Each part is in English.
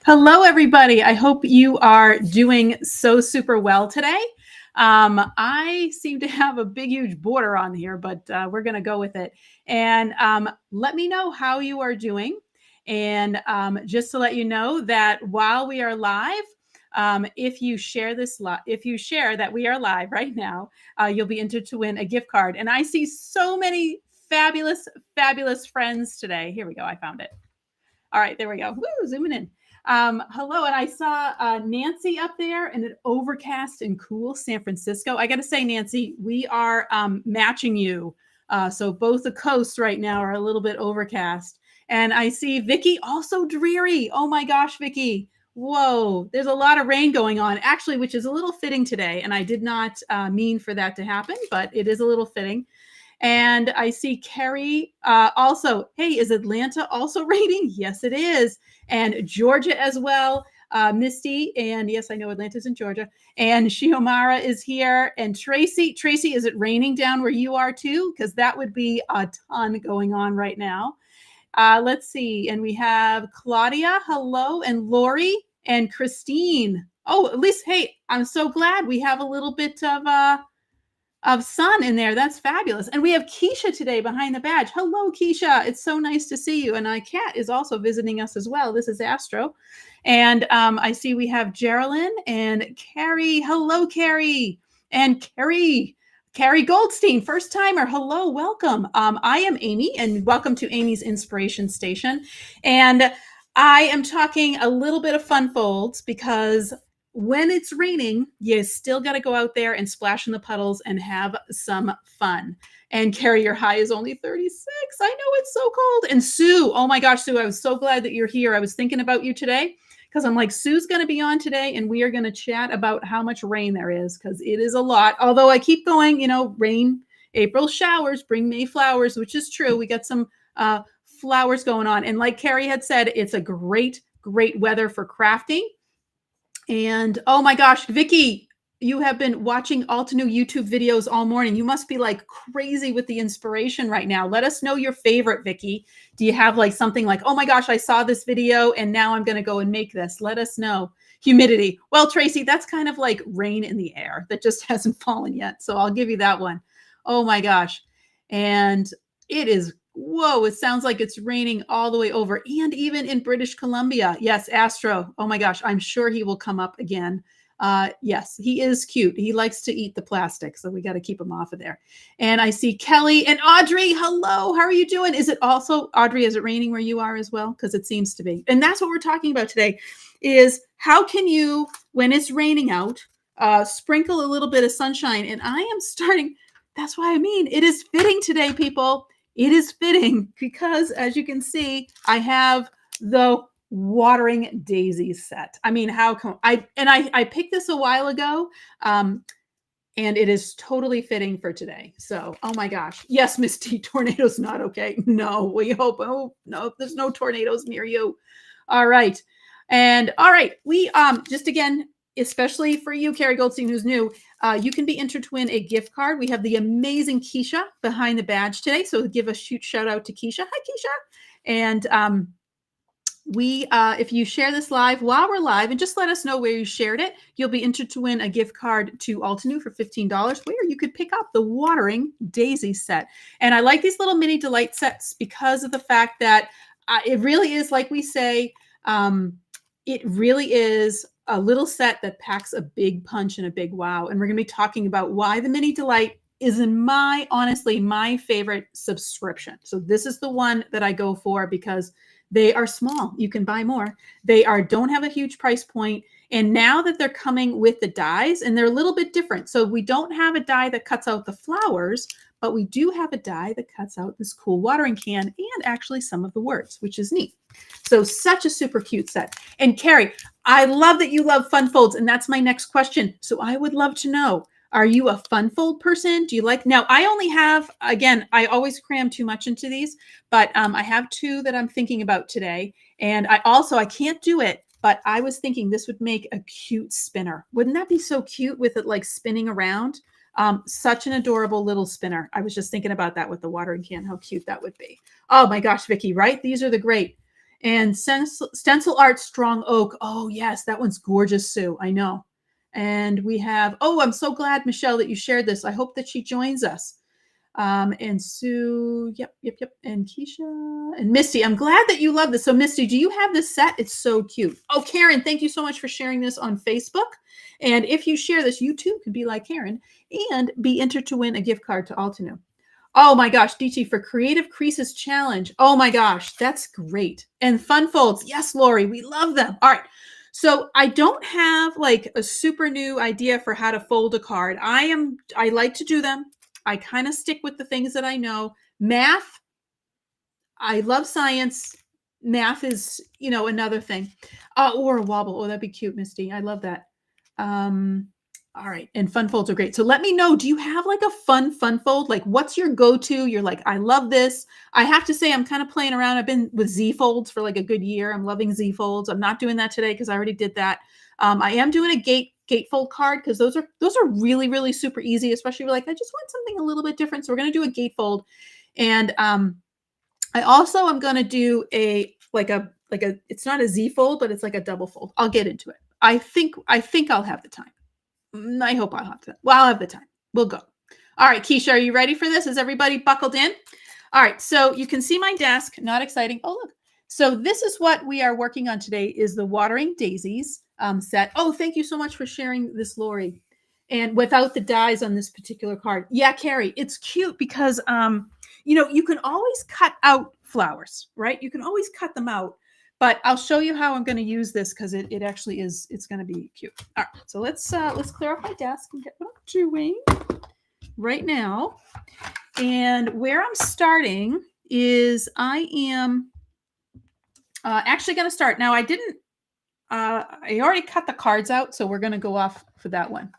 Hello, everybody. I hope you are doing so super well today. I seem to have a big, huge border on here, but we're going to go with it. And let me know how you are doing. And just to let you know that while we are live, if you share if you share that we are live right now, you'll be entered to win a gift card. And I see so many fabulous, fabulous friends today. Here we go. I found it. All right, there we go. Woo, zooming in. Hello, and I saw Nancy up there in an overcast and cool San Francisco. I got to say, Nancy, we are matching you. So both the coasts right now are a little bit overcast. And I see Vicky also dreary. Oh my gosh, Vicky. Whoa, there's a lot of rain going on, actually, which is a little fitting today. And I did not mean for that to happen, but it is a little fitting. And I see Carrie also. Hey, is Atlanta also raining? Yes, it is. And Georgia as well. Misty, and yes, I know Atlanta's in Georgia. And Shiomara is here. And Tracy, is it raining down where you are too? Because that would be a ton going on right now. Let's see. And we have Claudia, hello, and Lori and Christine. Oh, at least, hey, I'm so glad we have a little bit of sun in there. That's fabulous. And we have Keisha today behind the badge. Hello, Keisha. It's so nice to see you. And Kat is also visiting us as well. This is Astro. And I see we have Geraldine and Carrie. Hello, Carrie. And Carrie Goldstein, first timer. Hello, welcome. I am Amy, and welcome to Amy's Inspiration Station. And I am talking a little bit of fun folds because when it's raining, you still got to go out there and splash in the puddles and have some fun. And Carrie, your high is only 36. I know it's so cold. And Sue, oh my gosh, Sue, I was so glad that you're here. I was thinking about you today because I'm like, Sue's going to be on today and we are going to chat about how much rain there is because it is a lot. Although I keep going, rain, April showers, bring May flowers, which is true. We got some flowers going on. And like Carrie had said, it's a great, great weather for crafting. And oh my gosh, Vicky, you have been watching Altenew YouTube videos all morning. You must be like crazy with the inspiration right now. Let us know your favorite, Vicky. Do you have like something like, oh my gosh, I saw this video and now I'm going to go and make this? Let us know. Humidity. Well, Tracy, that's kind of like rain in the air that just hasn't fallen yet. So I'll give you that one. Oh my gosh. And it is whoa, it sounds like it's raining all the way over and even in British Columbia. Yes, Astro. Oh my gosh, I'm sure he will come up again. Yes, he is cute. He likes to eat the plastic, so we got to keep him off of there. And I see Kelly and Audrey. Hello, how are you doing? Is it also, Audrey, is it raining where you are as well? Because it seems to be. And that's what we're talking about today is how can you, when it's raining out, sprinkle a little bit of sunshine. And I am starting, that's why I mean, it is fitting today, people. It is fitting because, as you can see, I have the watering daisies set. I mean, how come I picked this a while ago, and it is totally fitting for today. So, oh my gosh, yes, Miss T, tornadoes not okay. No, we hope. Oh no, there's no tornadoes near you. All right, and all right, we just again, especially for you, Carrie Goldstein, who's new. You can be entered to win a gift card. We have the amazing Keisha behind the badge today. So give a shout out to Keisha. Hi, Keisha. And if you share this live while we're live and just let us know where you shared it, you'll be entered to win a gift card to Altenew for $15 where you could pick up the watering daisy set. And I like these little mini delight sets because of the fact that it really is, like we say, it really is a little set that packs a big punch and a big wow. And we're going to be talking about why the Mini Delight is honestly, my favorite subscription. So this is the one that I go for because they are small. You can buy more. They don't have a huge price point. And now that they're coming with the dies, and they're a little bit different. So we don't have a die that cuts out the flowers, but we do have a die that cuts out this cool watering can and actually some of the words, which is neat. So such a super cute set. And Carrie, I love that you love fun folds. And that's my next question. So I would love to know, are you a fun fold person? Do you like, now I only have, again, I always cram too much into these, but I have two that I'm thinking about today. And I can't do it, but I was thinking this would make a cute spinner. Wouldn't that be so cute with it like spinning around? Such an adorable little spinner. I was just thinking about that with the watering can, how cute that would be. Oh my gosh, Vicky, right? These are the great. And Stencil Art Strong Oak. Oh, yes, that one's gorgeous, Sue. I know. And we have, oh, I'm so glad, Michelle, that you shared this. I hope that she joins us. And Sue, yep. And Keisha and Misty. I'm glad that you love this. So Misty, do you have this set? It's so cute. Oh, Karen, thank you so much for sharing this on Facebook. And if you share this, you too can be like Karen and be entered to win a gift card to Altenew. Oh my gosh, DT for Creative Creases Challenge. Oh my gosh, that's great. And fun folds. Yes, Lori, we love them. All right. So I don't have like a super new idea for how to fold a card. I like to do them. I kind of stick with the things that I know. Math, I love science. Math is, another thing. Or a wobble. Oh, that'd be cute, Misty. I love that. All right. And fun folds are great. So let me know, do you have like a fun fold? Like what's your go-to? You're like, I love this. I have to say I'm kind of playing around. I've been with Z folds for like a good year. I'm loving Z folds. I'm not doing that today because I already did that. I am doing a gatefold card because those are really, really super easy, especially if you're like, I just want something a little bit different. So we're going to do a gatefold. And I also am going to do it's not a Z fold, but it's like a double fold. I'll get into it. I think I'll have the time. I hope I'll have to. Well, I'll have the time. We'll go. All right, Keisha, are you ready for this? Is everybody buckled in? All right, so you can see my desk. Not exciting. Oh, look. So this is what we are working on today is the Watering Daisies set. Oh, thank you so much for sharing this, Lori. And without the dies on this particular card. Yeah, Carrie, it's cute because, you can always cut out flowers, right? You can always cut them out. But I'll show you how I'm going to use this because it actually is, it's going to be cute. All right, so let's clear up my desk and get what I'm doing right now. And where I'm starting is I am actually going to start. Now I already cut the cards out, so we're going to go off for that one.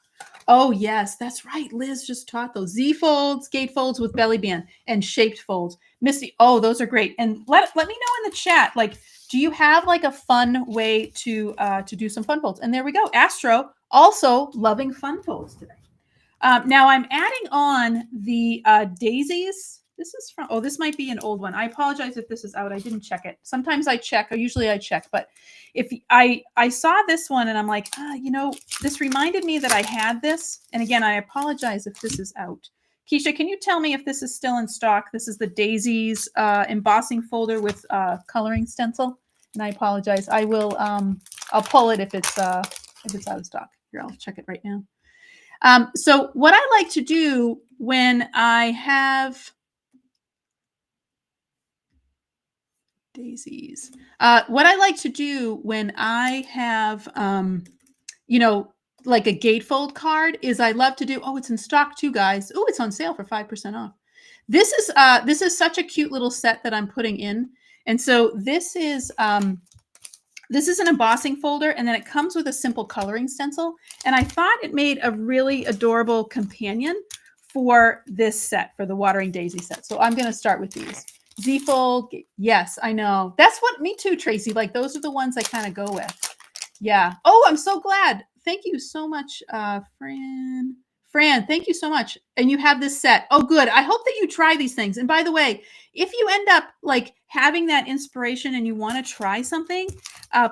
Oh, yes, that's right. Liz just taught those Z folds, gate folds with belly band and shaped folds. Misty, oh, those are great. And let me know in the chat, like, do you have like a fun way to do some fun folds? And there we go. Astro also loving fun folds today. Now I'm adding on the daisies. This is from, oh, this might be an old one. I apologize if this is out. I didn't check it. Sometimes I check, or usually I check, but if I saw this one and I'm like, this reminded me that I had this. And again, I apologize if this is out. Keisha, can you tell me if this is still in stock? This is the Daisies embossing folder with coloring stencil. And I apologize. I will, I'll pull it if it's out of stock. Here, I'll check it right now. So what I like to do when I have daisies, what I like to do when I have, like a gatefold card is I love to do, oh, it's in stock too, guys. Oh, it's on sale for 5% off. This is such a cute little set that I'm putting in. And so this is an embossing folder, and then it comes with a simple coloring stencil. And I thought it made a really adorable companion for this set, for the Watering Daisy set. So I'm going to start with these. Z-fold, yes, I know. That's what, me too, Tracy. Like, those are the ones I kind of go with. Yeah. Oh, I'm so glad. Thank you so much, Fran, thank you so much. And you have this set. Oh, good. I hope that you try these things. And by the way, if you end up like having that inspiration and you want to try something,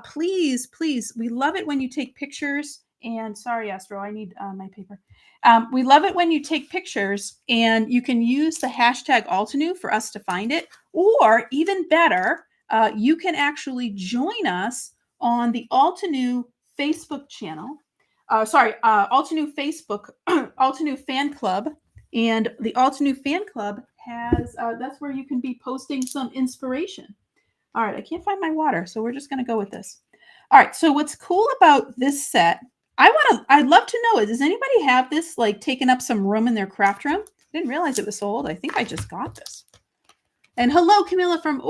please, we love it when you take pictures. And sorry, Astro, I need my paper. We love it when you take pictures and you can use the hashtag Altenew for us to find it. Or even better, you can actually join us on the Altenew Facebook channel. Altenew Facebook, Altenew fan club. And the Altenew fan club has, that's where you can be posting some inspiration. All right, I can't find my water, so we're just going to go with this. All right, so what's cool about this set, I'd love to know, does anybody have this like taking up some room in their craft room? I didn't realize it was so old. I think I just got this. And hello, Camilla from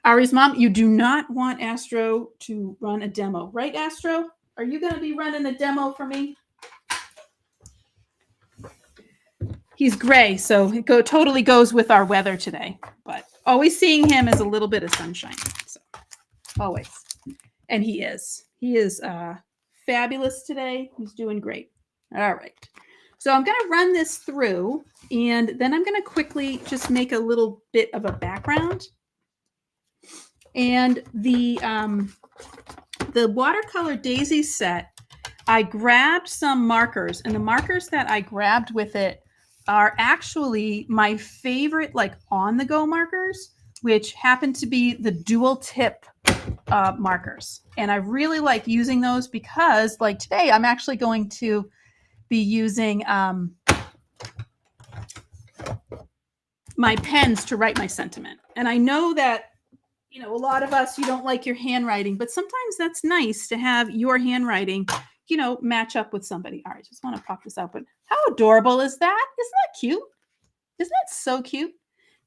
Ari's mom. You do not want Astro to run a demo, right, Astro? Are you going to be running a demo for me? He's gray, so it totally goes with our weather today. But always seeing him as a little bit of sunshine. So always. And he is. He is fabulous today. He's doing great. All right. So I'm going to run this through, and then I'm going to quickly just make a little bit of a background. And the watercolor Daisies set, I grabbed some markers, and the markers that I grabbed with it are actually my favorite, like on-the-go markers, which happen to be the dual tip markers. And I really like using those because, like today, I'm actually going to be using my pens to write my sentiment. And I know that, you know, a lot of us, you don't like your handwriting, but sometimes that's nice to have your handwriting, you know, match up with somebody. All right, just want to pop this out, but how adorable is that? Isn't that cute? Isn't that so cute?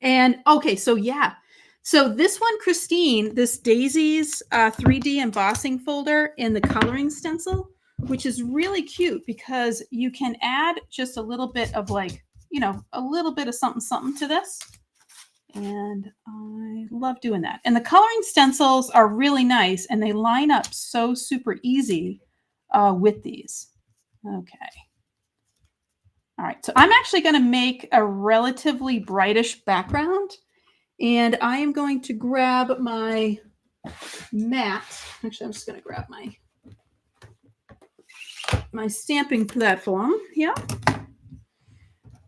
And okay, so yeah. So this one, Christine, this Daisies 3D embossing folder in the coloring stencil, which is really cute because you can add just a little bit of, like, you know, a little bit of something, something to this. And I love doing that. And the coloring stencils are really nice, and they line up so super easy with these. Okay. All right, so I'm actually going to make a relatively brightish background, and I am going to grab my mat. Actually, I'm just going to grab my stamping platform here.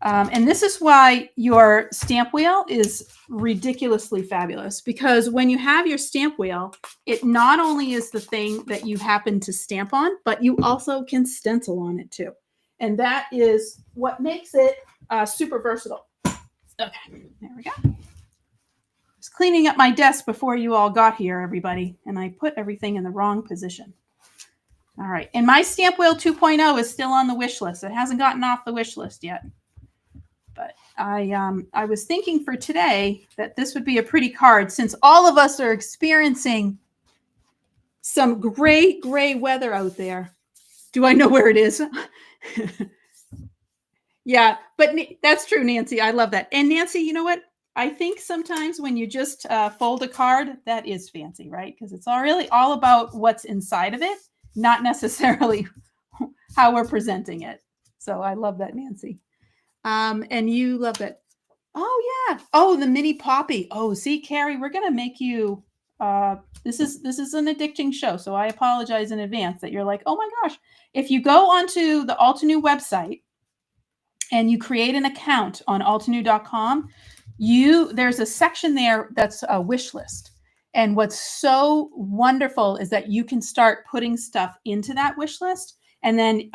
And this is why your stamp wheel is ridiculously fabulous, because when you have your stamp wheel, it not only is the thing that you happen to stamp on, but you also can stencil on it too. And that is what makes it super versatile. Okay, there we go. I was cleaning up my desk before you all got here, everybody, and I put everything in the wrong position. All right, and my Stamp Wheel 2.0 is still on the wish list. It hasn't gotten off the wish list yet. But I was thinking for today that this would be a pretty card, since all of us are experiencing some gray weather out there. Do I know where it is? Yeah, but that's true, Nancy. I love that. And Nancy, you know what? I think sometimes when you just fold a card, that is fancy, right? Because it's really all about what's inside of it, not necessarily how we're presenting it. So I love that, Nancy. And you love that. Oh yeah. Oh, the mini poppy. Oh, see, Carrie, we're gonna make you. This is an addicting show, so I apologize in advance that you're like, oh my gosh. If you go onto the Altenew website and you create an account on altenew.com, there's a section there that's a wish list. And what's so wonderful is that you can start putting stuff into that wish list. And then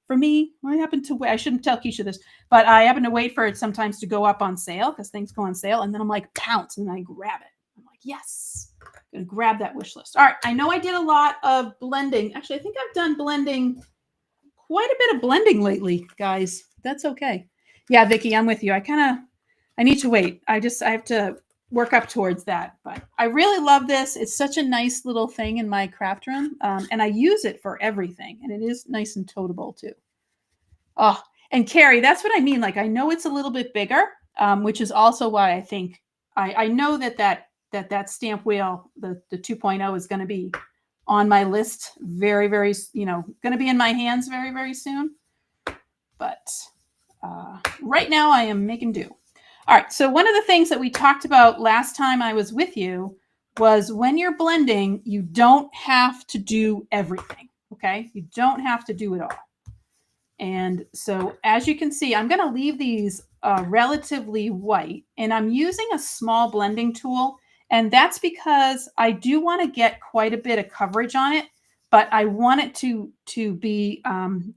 for me, I happen to wait. I shouldn't tell Keisha this, but I happen to wait for it sometimes to go up on sale, because things go on sale. And then I'm like, pounce, and I grab it. I'm like, yes, I'm going to grab that wish list. All right. I know I did a lot of blending. Actually, I think I've done blending, quite a bit of blending lately, guys. That's okay. Yeah, Vicki, I'm with you. I need to wait. I have to work up towards that. But I really love this. It's such a nice little thing in my craft room. And I use it for everything. And it is nice and toteable too. Oh, and Carrie, that's what I mean. Like, I know it's a little bit bigger, which is also why I think I know that stamp wheel, the 2.0, is going to be on my list very, very, going to be in my hands very, very soon. But right now I am making do. All right. So one of the things that we talked about last time I was with you was, when you're blending, you don't have to do everything. Okay. You don't have to do it all. And so as you can see, I'm going to leave these relatively white, and I'm using a small blending tool. And that's because I do want to get quite a bit of coverage on it, but I want it to be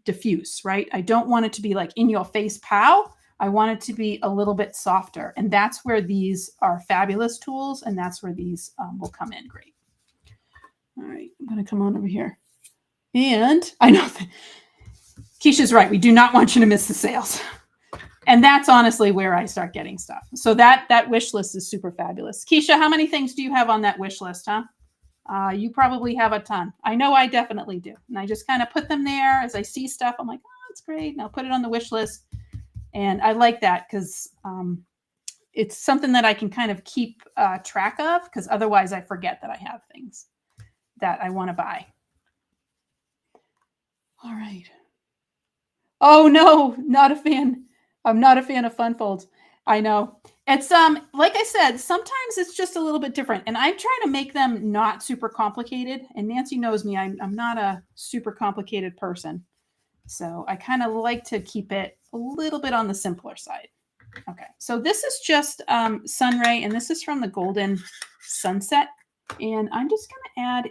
diffuse, right? I don't want it to be like in your face pow. I want it to be a little bit softer. And that's where these are fabulous tools. And that's where these will come in great. All right, I'm going to come on over here. And I know that Keisha's right. We do not want you to miss the sales. And that's honestly where I start getting stuff. So that wish list is super fabulous. Keisha, how many things do you have on that wish list, huh? You probably have a ton. I know I definitely do. And I just kind of put them there as I see stuff. I'm like, oh, that's great. And I'll put it on the wish list. And I like that because it's something that I can kind of keep track of, because otherwise I forget that I have things that I want to buy. All right. Oh, no, not a fan. I'm not a fan of fun folds. I know. It's like I said, sometimes it's just a little bit different. And I'm trying to make them not super complicated. And Nancy knows me, I'm not a super complicated person. So I kind of like to keep it a little bit on the simpler side. Okay, so this is just Sunray, and this is from the Golden Sunset. And I'm just gonna add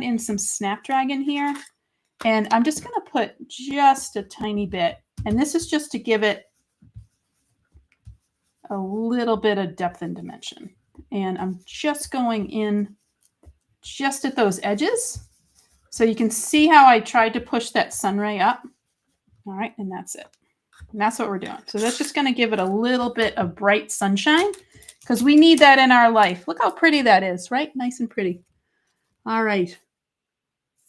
in some Snapdragon here. And I'm just gonna put just a tiny bit. And this is just to give it a little bit of depth and dimension. And I'm just going in just at those edges. So you can see how I tried to push that sunray up. All right, and that's it. And that's what we're doing. So that's just going to give it a little bit of bright sunshine because we need that in our life. Look how pretty that is, right? Nice and pretty. All right.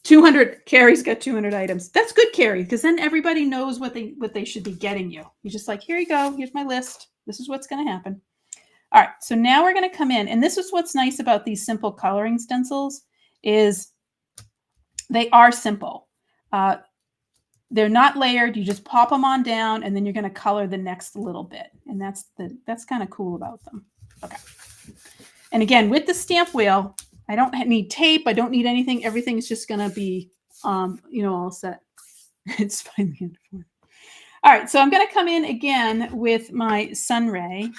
200. Carrie's got 200 items. That's good, Carrie, because then everybody knows what they should be getting you. You're just like, here you go. Here's my list. This is what's going to happen. All right. So now we're going to come in. And this is what's nice about these simple coloring stencils is they are simple. They're not layered. You just pop them on down, and then you're going to color the next little bit. And that's kind of cool about them. Okay. And again, with the stamp wheel, I don't need tape. I don't need anything. Everything's just going to be, all set. It's finally in form. All right. So I'm going to come in again with my Sunray.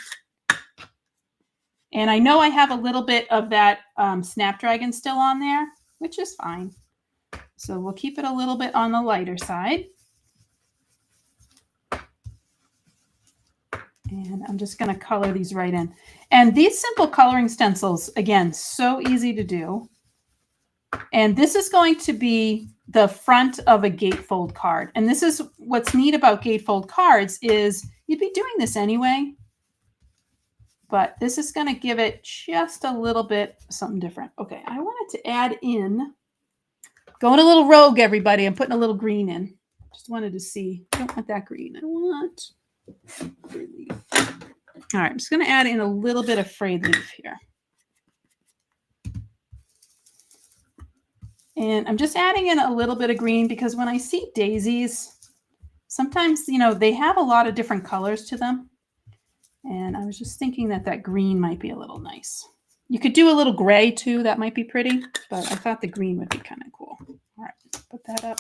And I know I have a little bit of that Snapdragon still on there, which is fine. So we'll keep it a little bit on the lighter side. And I'm just going to color these right in. And these simple coloring stencils, again, so easy to do. And this is going to be the front of a gatefold card. And this is what's neat about gatefold cards is you'd be doing this anyway. But this is going to give it just a little bit something different. Okay, I wanted to add in, going a little rogue, everybody. I'm putting a little green in. Just wanted to see. I don't want that green. I want frayed leaf. All right, I'm just going to add in a little bit of frayed leaf here. And I'm just adding in a little bit of green because when I see daisies, sometimes, they have a lot of different colors to them. And I was just thinking that green might be a little nice. You could do a little gray too. That might be pretty, but I thought the green would be kind of cool. All right, let's put that up.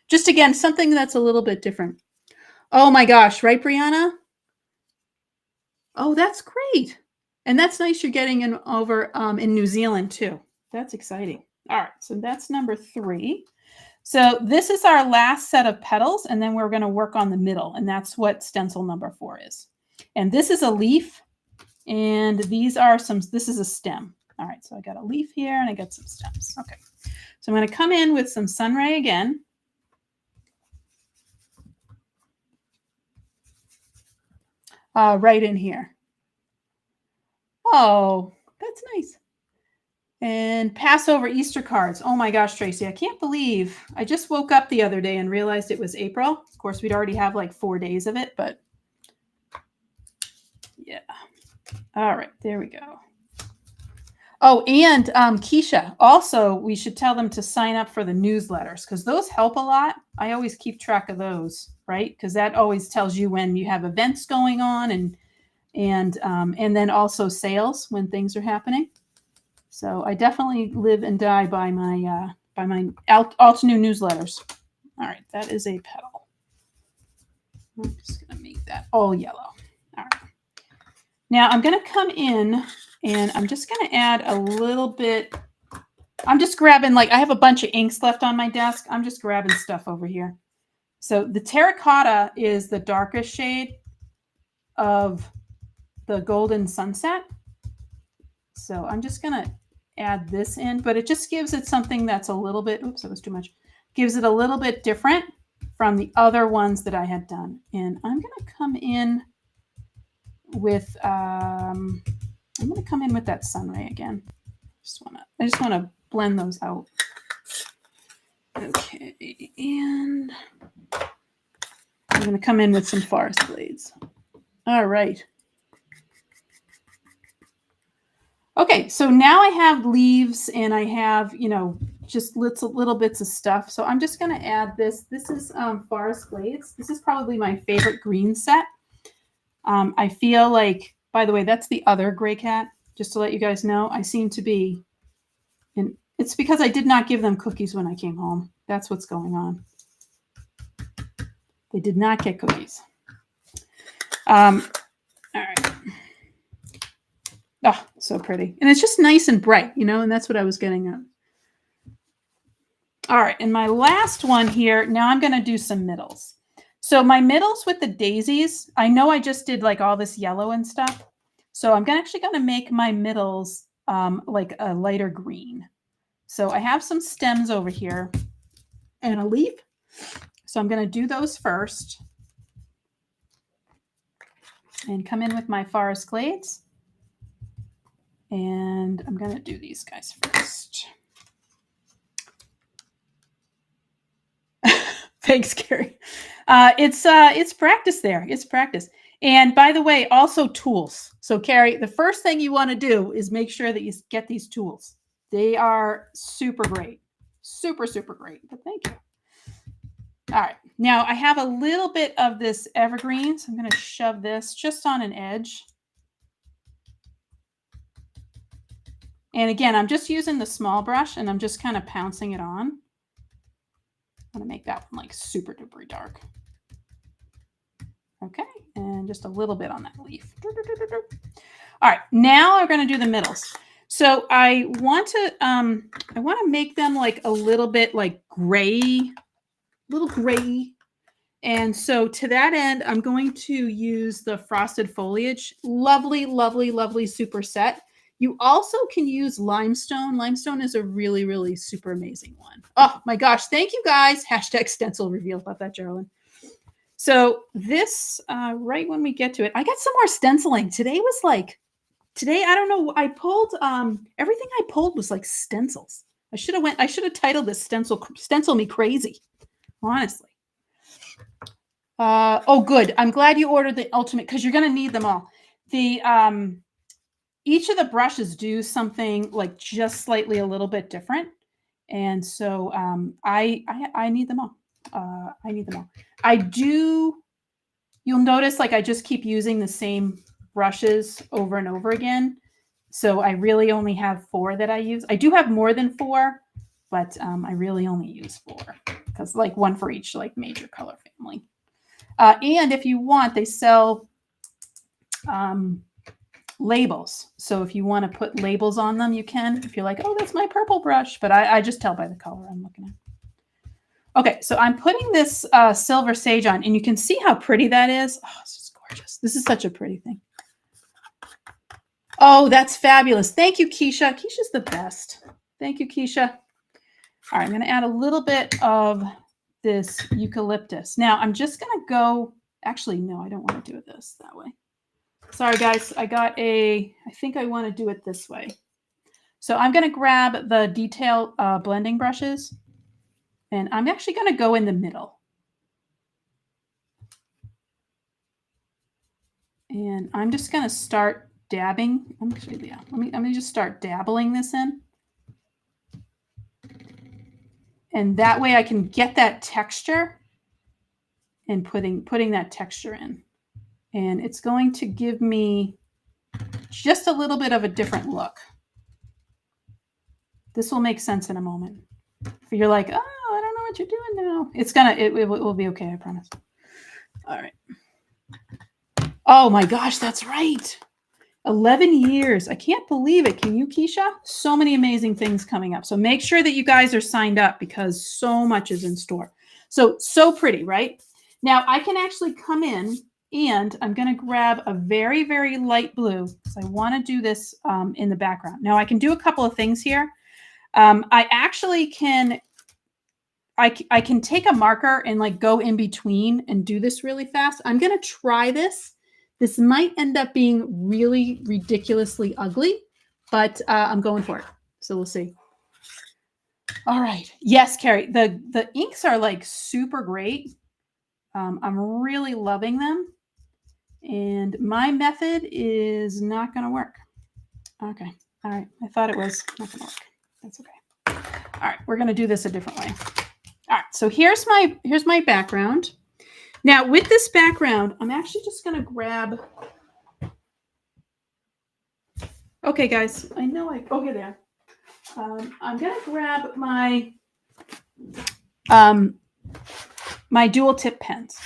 Just again, something that's a little bit different. Oh my gosh, right, Brianna? Oh, that's great. And that's nice you're getting in over in New Zealand too. That's exciting. All right, so that's number 3. So this is our last set of petals, and then we're going to work on the middle, and that's what stencil number 4 is. And this is a leaf, and these are this is a stem. All right, so I got a leaf here, and I got some stems. Okay, so I'm going to come in with some sunray again. Right in here. Oh, that's nice. And Passover Easter cards. Oh my gosh, Tracy, I can't believe I just woke up the other day and realized it was April. Of course, we'd already have like 4 days of it, but yeah. All right, there we go. Oh, and Keisha, also, we should tell them to sign up for the newsletters because those help a lot. I always keep track of those, right? Because that always tells you when you have events going on and then also sales when things are happening. So I definitely live and die by my Altenew newsletters. All right, that is a petal. I'm just going to make that all yellow. All right. Now I'm going to come in and I'm just going to add a little bit. I'm just grabbing, I have a bunch of inks left on my desk. I'm just grabbing stuff over here. So the terracotta is the darkest shade of the Golden Sunset. So I'm just going to add this in, but it just gives it something that's a little bit, oops, that was too much. Gives it a little bit different from the other ones that I had done. And I'm going to come in with, I'm going to come in with that sunray again. I just want to blend those out. Okay. And I'm going to come in with some forest blades. All right. Okay, so now I have leaves and I have, just little bits of stuff. So I'm just going to add this. This is Forest Glades. This is probably my favorite green set. I feel like, by the way, that's the other gray cat. Just to let you guys know, I seem to be, and it's because I did not give them cookies when I came home. That's what's going on. They did not get cookies. All right. Oh, so pretty. And it's just nice and bright, you know, and that's what I was getting at. All right, and my last one here, now I'm going to do some middles. So my middles with the daisies, I know I just did like all this yellow and stuff. So I'm actually going to make my middles like a lighter green. So I have some stems over here and a leaf. So I'm going to do those first. And come in with my forest glades. And I'm going to do these guys first. Thanks, Carrie. It's practice there. It's practice. And by the way, also tools. So Carrie, the first thing you want to do is make sure that you get these tools. They are super great. Super, super great. But thank you. All right. Now I have a little bit of this evergreen. So I'm going to shove this just on an edge. And again, I'm just using the small brush and I'm just kind of pouncing it on. I'm going to make that one like super duper dark. Okay, and just a little bit on that leaf. All right, now we're going to do the middles. So I want to make them like a little bit like gray, little gray. And so to that end, I'm going to use the frosted foliage. Lovely, lovely, lovely super set. You also can use limestone. Limestone is a really, really super amazing one. Oh my gosh. Thank you guys. Hashtag stencil reveal. Love that, Geraldine. So this, right when we get to it, I got some more stenciling. Today, I don't know. I pulled, everything I pulled was like stencils. I should have titled this Stencil Me Crazy. Honestly. Oh, good. I'm glad you ordered the ultimate because you're going to need them all. Each of the brushes do something like just slightly a little bit different. And so I need them all. I need them all. You'll notice like I just keep using the same brushes over and over again. So I really only have 4 that I use. I do have more than 4, but I really only use 4 because like one for each like major color family. And if you want, they sell labels. So if you want to put labels on them, you can. If you're like, oh, that's my purple brush. But I just tell by the color I'm looking at. Okay, so I'm putting this silver sage on, and you can see how pretty that is. Oh, it's just gorgeous. This is such a pretty thing. Oh, that's fabulous. Thank you, Keisha. Keisha's the best. Thank you, Keisha. All right, I'm going to add a little bit of this eucalyptus. Now, I'm just going to go, actually, no, I don't want to do it that way. Sorry, guys. I think I want to do it this way. So I'm going to grab the detail blending brushes, and I'm actually going to go in the middle. And I'm just going to start dabbing. Actually, yeah, let me just start dabbling this in. And that way I can get that texture and putting that texture in. And it's going to give me just a little bit of a different look. This will make sense in a moment. If you're like, oh, I don't know what you're doing now. It will be okay, I promise. All right. Oh my gosh, that's right. 11 years. I can't believe it. Can you, Keisha? So many amazing things coming up. So make sure that you guys are signed up because so much is in store. So pretty, right? Now I can actually come in and I'm going to grab a very, very light blue because I want to do this in the background. Now I can do a couple of things here. I actually can, I can take a marker and like go in between and do this really fast. I'm going to try this. This might end up being really ridiculously ugly, but I'm going for it. So we'll see. All right. Yes, Carrie, the inks are like super great. I'm really loving them. And my method is not going to work. Okay. All right. I thought it was not going to work. That's okay. All right. We're going to do this a different way. All right. So here's my background. Now with this background, I'm actually just going to grab, okay guys, I know okay there. I'm going to grab my, my dual tip pens.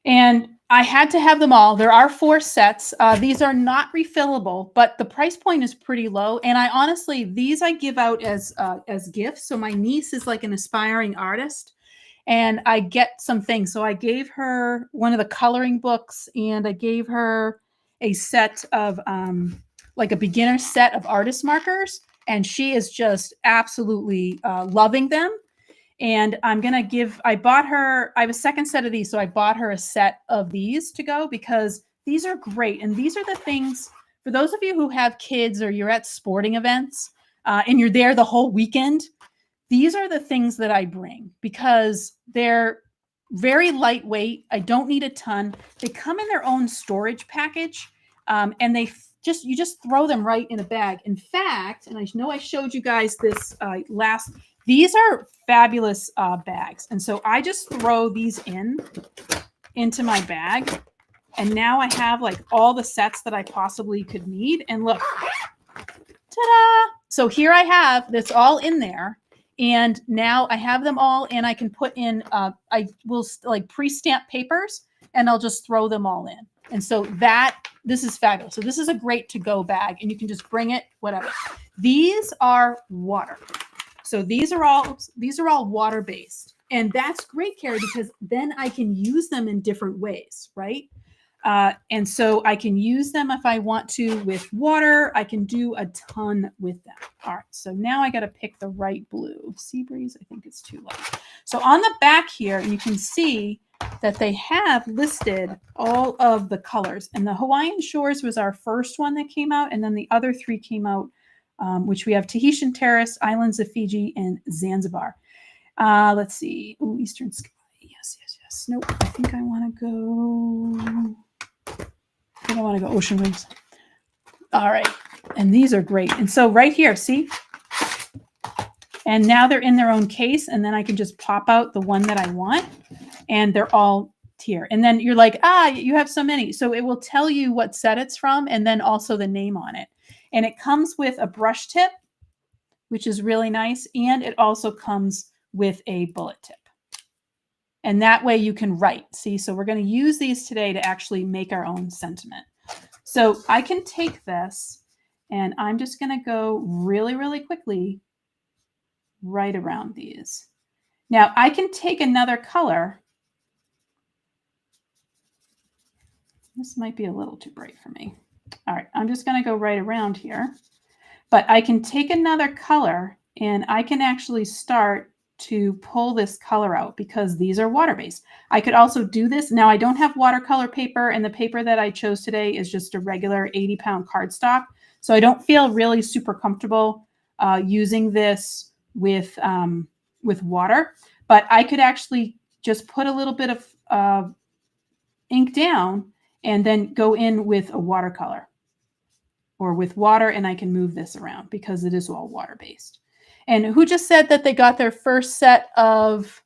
And I had to have them all. There are 4 sets. These are not refillable, but the price point is pretty low. And I honestly, these I give out as gifts. So my niece is like an aspiring artist, and I get some things. So I gave her one of the coloring books, and I gave her a set of like a beginner set of artist markers, and she is just absolutely loving them. And I'm going to give, I have a second set of these. So I bought her a set of these to go because these are great. And these are the things for those of you who have kids or you're at sporting events and you're there the whole weekend. These are the things that I bring because they're very lightweight. I don't need a ton. They come in their own storage package and you just throw them right in a bag. In fact, and I know I showed you guys this these are fabulous bags. And so I just throw these into my bag. And now I have like all the sets that I possibly could need. And look, ta-da! So here I have this all in there. And now I have them all and I can put in, I will like pre-stamp papers and I'll just throw them all in. And so this is fabulous. So this is a great to-go bag and you can just bring it, whatever. These are water. So these are all water-based. And that's great, Carrie, because then I can use them in different ways, right? And so I can use them if I want to with water. I can do a ton with them. All right, so now I got to pick the right blue. Sea Breeze, I think it's too light. So on the back here, you can see that they have listed all of the colors. And the Hawaiian Shores was our first one that came out. And then the other 3 came out, which we have Tahitian Terrace, Islands of Fiji, and Zanzibar. Let's see. Oh, Eastern Sky. Yes. Nope. I think I want to go Ocean Waves. All right. And these are great. And so right here, see? And now they're in their own case. And then I can just pop out the one that I want. And they're all here. And then you're like, you have so many. So it will tell you what set it's from and then also the name on it. And it comes with a brush tip, which is really nice. And it also comes with a bullet tip. And that way you can write. See, so we're going to use these today to actually make our own sentiment. So I can take this and I'm just going to go really, really quickly right around these. Now I can take another color. This might be a little too bright for me. All right, I'm just going to go right around here. But I can take another color and I can actually start to pull this color out because these are water-based. I could also do this. Now I don't have watercolor paper and the paper that I chose today is just a regular 80-pound cardstock. So I don't feel really super comfortable using this with water, but I could actually just put a little bit of ink down and then go in with a watercolor or with water, and I can move this around because it is all water-based. And who just said that they got their first set of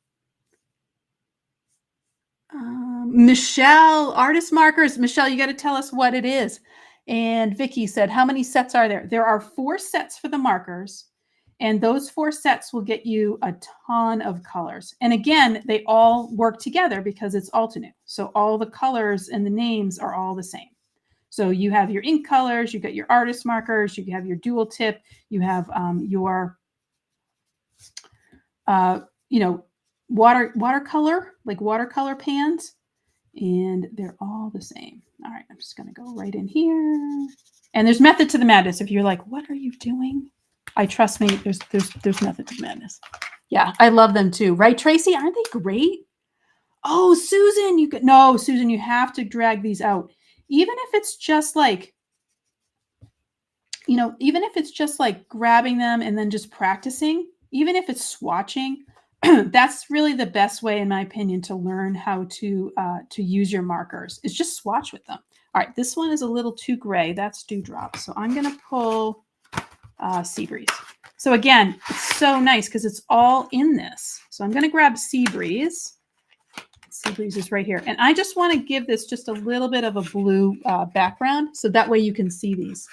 Michelle, artist markers? Michelle, you got to tell us what it is. And Vicky said, how many sets are there? There are 4 sets for the markers, and those 4 sets will get you a ton of colors. And again, they all work together because it's Altenew. So all the colors and the names are all the same. So you have your ink colors, you got your artist markers, you have your dual tip, you have your, watercolor, like watercolor pans, and they're all the same. All right, I'm just going to go right in here. And there's method to the madness. If you're like, what are you doing? Trust me, there's method to the madness. Yeah, I love them too. Right, Tracy? Aren't they great? Oh, Susan, Susan, you have to drag these out. Even if it's just like, even if it's just like grabbing them and then just practicing, even if it's swatching, that's really the best way, in my opinion, to learn how to use your markers is just swatch with them. All right, this one is a little too gray. That's Dewdrop. So I'm going to pull Sea Breeze. So again, it's so nice because it's all in this. So I'm going to grab Sea Breeze. Sea Breeze is right here. And I just want to give this just a little bit of a blue background so that way you can see these.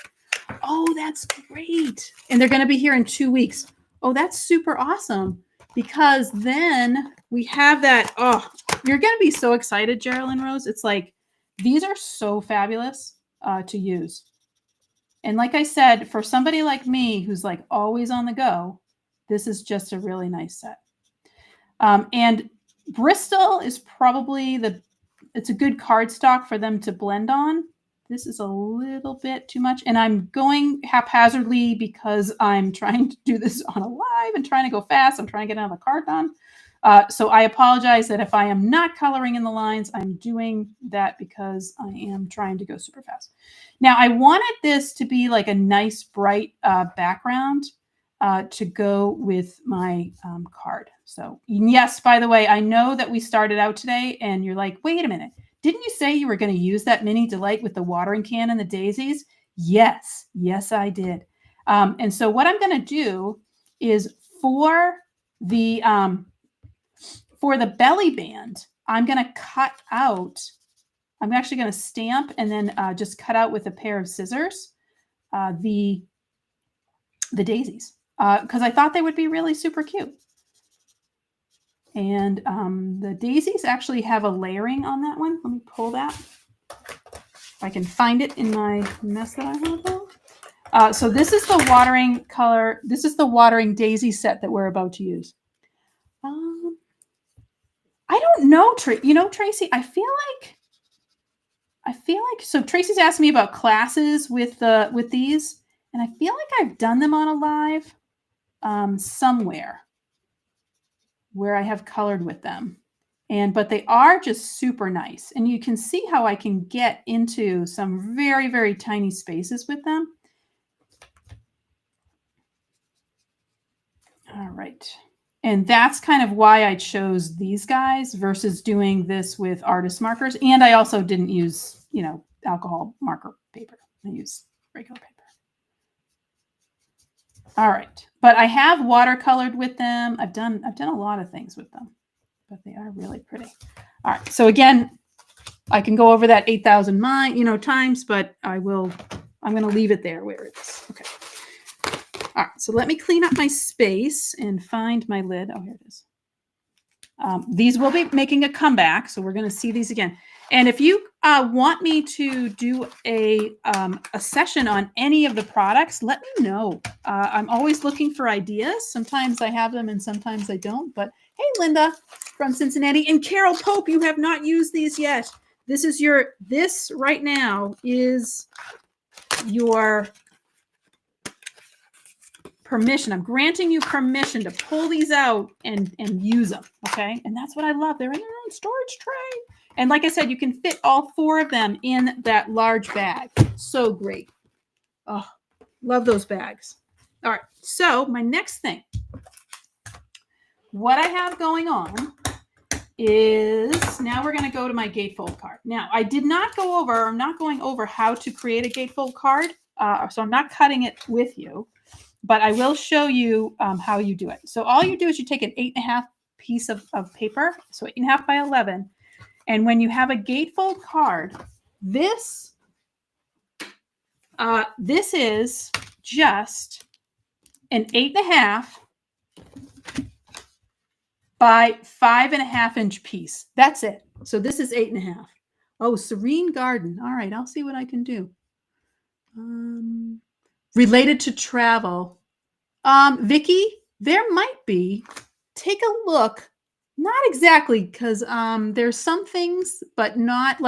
Oh, that's great. And they're going to be here in 2 weeks. Oh, that's super awesome because then we have that. Oh, you're going to be so excited, Geraldine Rose. It's like, these are so fabulous to use. And like I said, for somebody like me who's like always on the go, this is just a really nice set. And Bristol is probably it's a good cardstock for them to blend on. This is a little bit too much. And I'm going haphazardly because I'm trying to do this on a live and trying to go fast. I'm trying to get another card done. So I apologize that if I am not coloring in the lines, I'm doing that because I am trying to go super fast. Now, I wanted this to be like a nice, bright background to go with my card. So yes, by the way, I know that we started out today and you're like, wait a minute. Didn't you say you were going to use that mini delight with the watering can and the daisies? Yes, I did. And so what I'm going to do is for the belly band, I'm going to cut out, I'm actually going to stamp and then just cut out with a pair of scissors the daisies because I thought they would be really super cute. And the daisies actually have a layering on that one. Let me pull that. If I can find it in my mess that I have. So this is the watering color. This is the watering daisy set that we're about to use. I don't know, Tracy, I feel like, so Tracy's asked me about classes with these, and I feel like I've done them on a live somewhere where I have colored with them. But they are just super nice. And you can see how I can get into some very, very tiny spaces with them. All right. And that's kind of why I chose these guys versus doing this with artist markers. And I also didn't use, alcohol marker paper. I used regular paper. All right. But I have watercolored with them. I've done a lot of things with them, but they are really pretty. All right. So again, I can go over that 8,000 times, but I'm going to leave it there where it is. Okay. All right, so let me clean up my space and find my lid. Oh, here it is. These will be making a comeback, so we're going to see these again. And if you want me to do a session on any of the products, let me know. I'm always looking for ideas. Sometimes I have them and sometimes I don't. But hey, Linda from Cincinnati and Carol Pope, you have not used these yet. This right now is your permission. I'm granting you permission to pull these out and use them. Okay. And that's what I love. They're in your own storage tray. And like I said, you can fit all 4 of them in that large bag. So great. Oh, love those bags. All right. So my next thing, what I have going on is now we're going to go to my gatefold card. Now I did not go over, I'm not going over how to create a gatefold card. So I'm not cutting it with you. But I will show you how you do it. So all you do is you take an 8.5 piece of paper, so 8.5 by 11. And when you have a gatefold card, this is just an 8.5 by 5.5 inch piece. That's it. So this is 8.5. Oh, Serene Garden. All right, I'll see what I can do. Related to travel. Vicki, there might be. Take a look. Not exactly, because there's some things, but not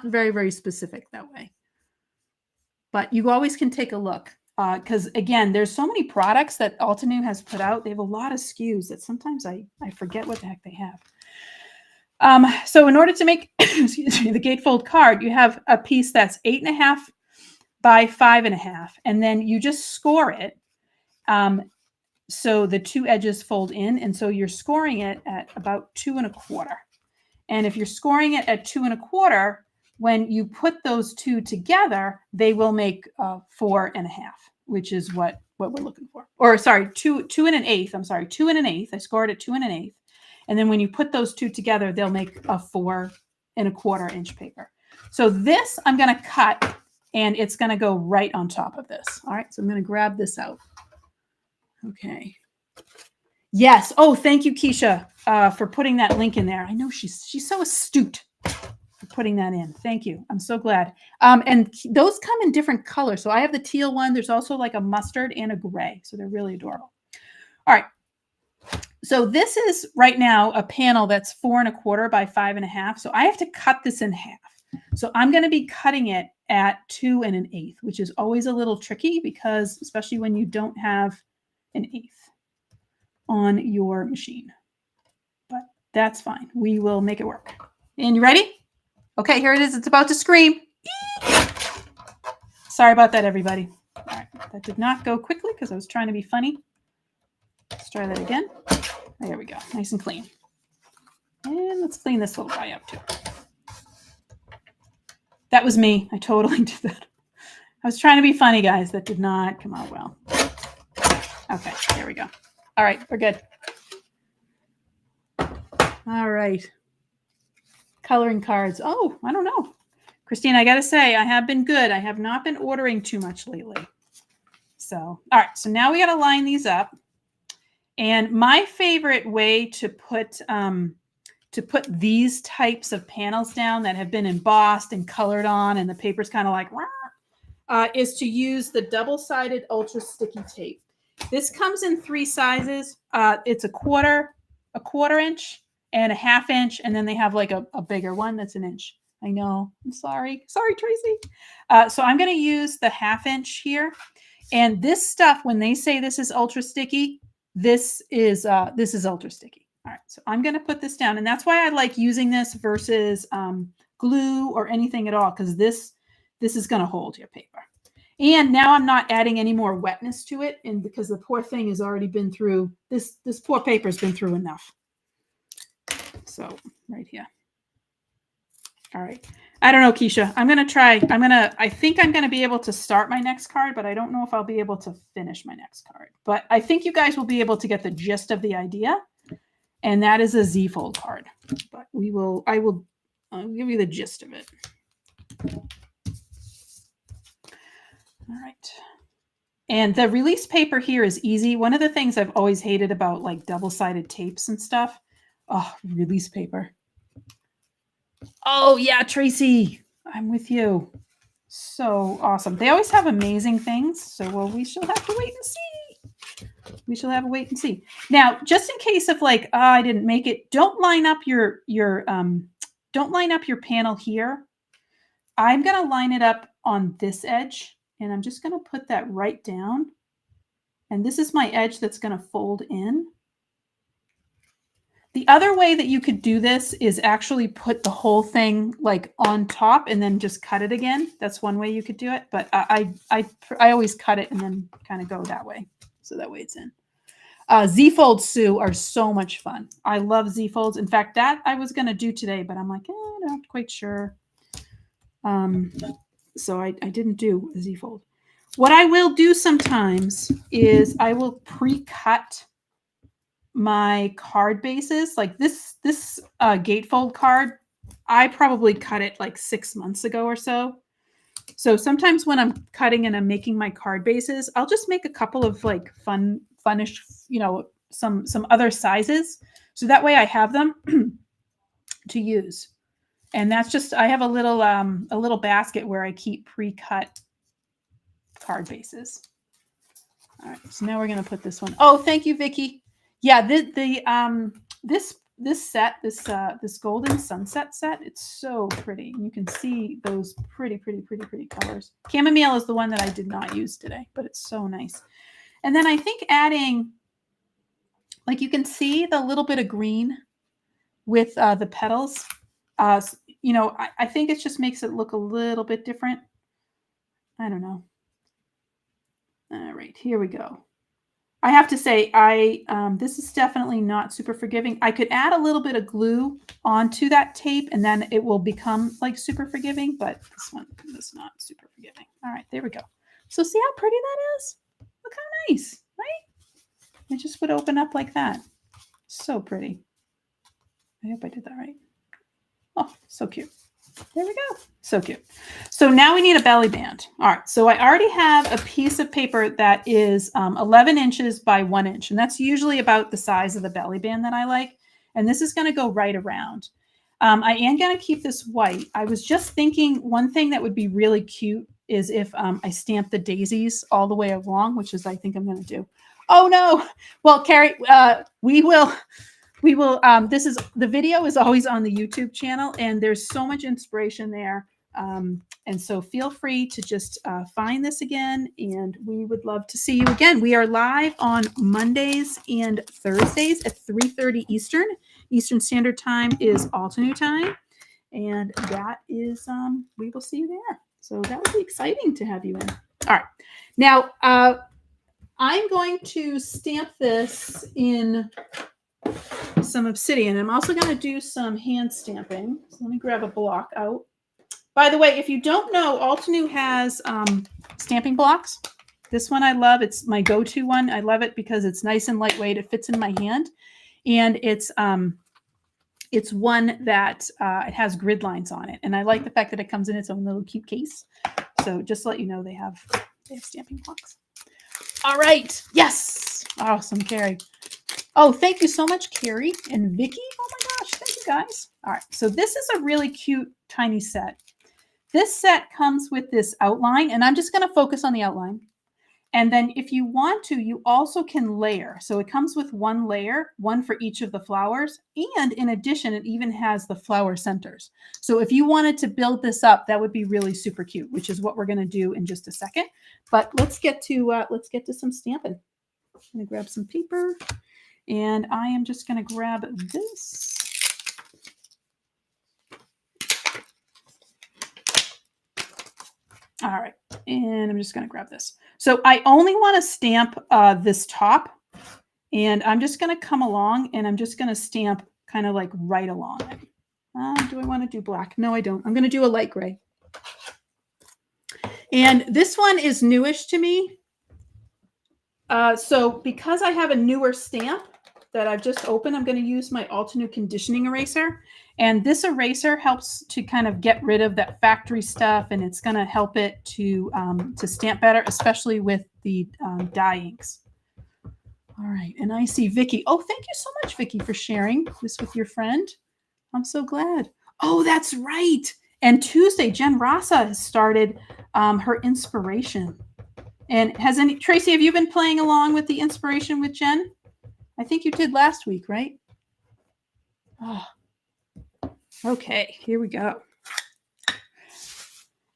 very, very specific that way. But you always can take a look. Because again, there's so many products that Altenew has put out. They have a lot of SKUs that sometimes I forget what the heck they have. So in order to make excuse me, the gatefold card, you have a piece that's 8.5 by 5.5, and then you just score it. So the 2 edges fold in, and so you're scoring it at about 2 1/4. And if you're scoring it at 2 1/4, when you put those 2 together, they will make 4 1/2, which is what we're looking for. Or sorry, 2 2 1/8. I'm sorry, 2 1/8. I scored at 2 1/8. And then when you put those two together, they'll make a 4 1/4 inch paper. So this I'm going to cut, and it's going to go right on top of this. All right, so I'm going to grab this out. Okay. Yes. Oh, thank you, Keisha, for putting that link in there. I know she's so astute for putting that in. Thank you. I'm so glad. And those come in different colors. So I have the teal one. There's also like a mustard and a gray. So they're really adorable. All right. So this is right now a panel that's 4 1/4 by 5 1/2. So I have to cut this in half. So I'm going to be cutting it at 2 1/8, which is always a little tricky because especially when you don't have an 1/8 on your machine. But that's fine. We will make it work. And you ready? Okay, here it is. It's about to scream. Sorry about that, everybody. All right, that did not go quickly because I was trying to be funny. Let's try that again. There we go. Nice and clean. And let's clean this little guy up too. That was me. I totally did that. I was trying to be funny, guys. That did not come out well. Okay, there we go. All right, we're good. All right. Coloring cards. Oh, I don't know. Christine, I got to say, I have been good. I have not been ordering too much lately. So, all right. So now we got to line these up. And my favorite way to put these types of panels down that have been embossed and colored on, and the paper's kind of like, is to use the double-sided ultra sticky tape. This comes in 3 sizes. It's a quarter inch, and a 1/2 inch, and then they have like a bigger one that's 1 inch. I know. I'm sorry. Sorry, Tracy. So I'm going to use the 1/2 inch here. And this stuff, when they say this is ultra sticky, this is ultra sticky. All right. So I'm going to put this down. And that's why I like using this versus glue or anything at all, because this is going to hold your paper. And now I'm not adding any more wetness to it, and because the poor thing has already been through, this poor paper has been through enough. So right here. All right. I don't know, Keisha. I'm going to try. I think I'm going to be able to start my next card, but I don't know if I'll be able to finish my next card. But I think you guys will be able to get the gist of the idea. And that is a Z-fold card. But I'll give you the gist of it. All right. And the release paper here is easy. One of the things I've always hated about like double-sided tapes and stuff. Oh, release paper. Oh, yeah, Tracy. I'm with you. So awesome. They always have amazing things. So, well, we shall have to wait and see. We shall have to wait and see. Now, just in case of like, oh, I didn't make it, don't line up your panel here. I'm going to line it up on this edge, and I'm just going to put that right down. And this is my edge that's going to fold in. The other way that you could do this is actually put the whole thing like on top and then just cut it again. That's one way you could do it. But I always cut it and then kind of go that way. So that way it's in. Z-folds, Sue, are so much fun. I love Z-folds. In fact, that I was going to do today, but I'm like, I'm not quite sure. So I didn't do a Z-fold. What I will do sometimes is I will pre-cut my card bases. Like this gatefold card, I probably cut it like 6 months ago or so. So sometimes when I'm cutting and I'm making my card bases, I'll just make a couple of like funnish, some other sizes. So that way I have them to use. And that's just, I have a little basket where I keep pre-cut card bases. All right, so now we're going to put this one. Oh, thank you, Vicky. Yeah, this set, this golden sunset set, it's so pretty. You can see those pretty colors. Chamomile is the one that I did not use today, but it's so nice. And then I think adding, like you can see the little bit of green with the petals. I think it just makes it look a little bit different. I don't know. All right, here we go. I have to say, this is definitely not super forgiving. I could add a little bit of glue onto that tape, and then it will become like super forgiving, but this one is not super forgiving. All right, there we go. So see how pretty that is? Look how nice, right? It just would open up like that. So pretty. I hope I did that right. Oh, so cute. There we go. So cute. So now we need a belly band. All right. So I already have a piece of paper that is 11 inches by 1 inch. And that's usually about the size of the belly band that I like. And this is going to go right around. I am going to keep this white. I was just thinking one thing that would be really cute is if I stamp the daisies all the way along, which is I think I'm going to do. Oh, no. Well, Carrie, we will the video is always on the YouTube channel, and there's so much inspiration there. And so feel free to just find this again, and we would love to see you again. We are live on Mondays and Thursdays at 3:30 Eastern. Eastern Standard Time is Altenew time, and that is, we will see you there. So that would be exciting to have you in. All right. Now, I'm going to stamp this in some obsidian. I'm also going to do some hand stamping. So let me grab a block out. By the way, if you don't know, Altenew has stamping blocks. This one I love. It's my go-to one. I love it because it's nice and lightweight. It fits in my hand, and it's one that it has grid lines on it, and I like the fact that it comes in its own little cute case. So just to let you know, they have stamping blocks. All right. Yes. Awesome, Carrie. Oh, thank you so much, Carrie and Vicky. Oh my gosh, thank you guys. All right, so this is a really cute tiny set. This set comes with this outline, and I'm just going to focus on the outline. And then if you want to, you also can layer. So it comes with one layer, one for each of the flowers. And in addition, it even has the flower centers. So if you wanted to build this up, that would be really super cute, which is what we're going to do in just a second. But let's get to some stamping. I'm going to grab some paper. And I am just going to grab this. All right. And I'm just going to grab this. So I only want to stamp this top. And I'm just going to come along and I'm just going to stamp kind of like right along it. Do I want to do black? No, I don't. I'm going to do a light gray. And this one is newish to me. So because I have a newer stamp that I've just opened, I'm going to use my Altenew conditioning eraser. And this eraser helps to kind of get rid of that factory stuff, and it's going to help it to stamp better, especially with the dye inks. All right, and I see Vicky. Oh, thank you so much, Vicky, for sharing this with your friend. I'm so glad. Oh, that's right. And Tuesday, Jen Rasa has started her inspiration. And Tracy, have you been playing along with the inspiration with Jen? I think you did last week, right? Oh, okay, here we go.